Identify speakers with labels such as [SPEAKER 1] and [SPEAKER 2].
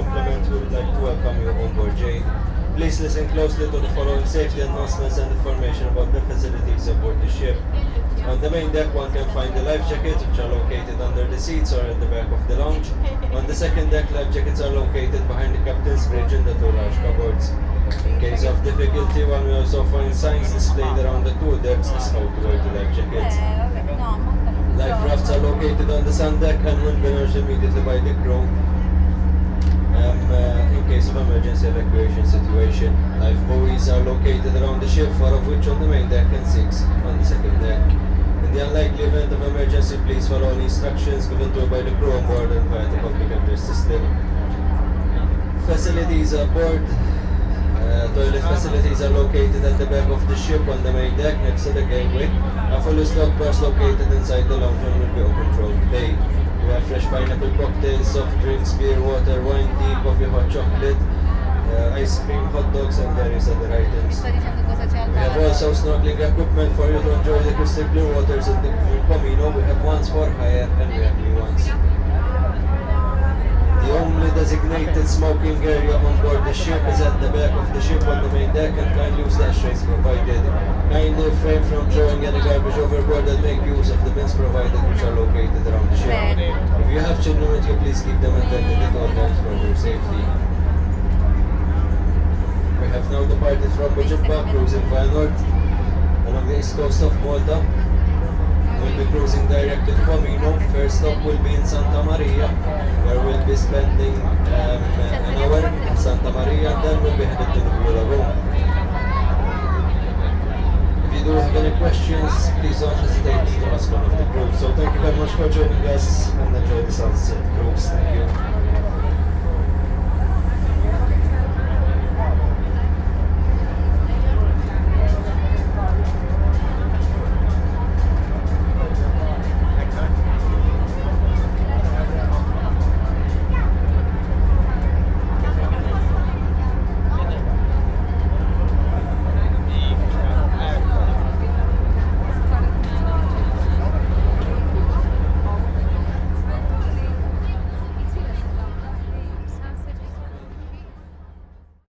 [SPEAKER 1] compliment, we would like to welcome you on board Jade. Please listen closely to the following safety announcements and information about the facilities aboard the ship. On the main deck, one can find the life jackets, which are located under the seats or at the back of the lounge. On the second deck, life jackets are located behind the captain's bridge in the two large cupboards. In case of difficulty, one will also find signs displayed around the two decks as how to wear the life jackets. Life rafts are located on the sun deck and will be launched immediately by the crew in case of emergency evacuation situation. Life buoys are located around the ship, 4 of which on the main deck and 6 on the second deck. In the unlikely event of emergency, please follow the instructions given to you by the crew on board and via the public address system. Facilities aboard. Toilet facilities are located at the back of the ship on the main deck next to the gangway. A fully stocked bars located inside the lounge and will be open throughout the day. We have fresh pineapple cocktails, soft drinks, beer, water, wine, tea, coffee, hot chocolate, ice cream, hot dogs and various other items. We have also snorkeling equipment for you to enjoy the crystal clear waters in the Camino. We have ones for hire and we have new ones. The only designated smoking area on board the ship is at the back of the ship on the main deck, and kindly use the ashtrays provided. Kindly refrain from throwing any garbage overboard and make use of the bins provided which are located around the ship. If you have children with you, please keep them attended at all times for their safety. We have now departed from Bujumba, cruising via north along the east coast of Malta. We'll be cruising direct to Camino. First stop will be in Santa Maria, where we'll be spending an hour in Santa Maria, and then we'll be headed to the Blue Lagoon. If you do have any questions, please don't hesitate to ask one of the crew. So thank you very much for joining us, and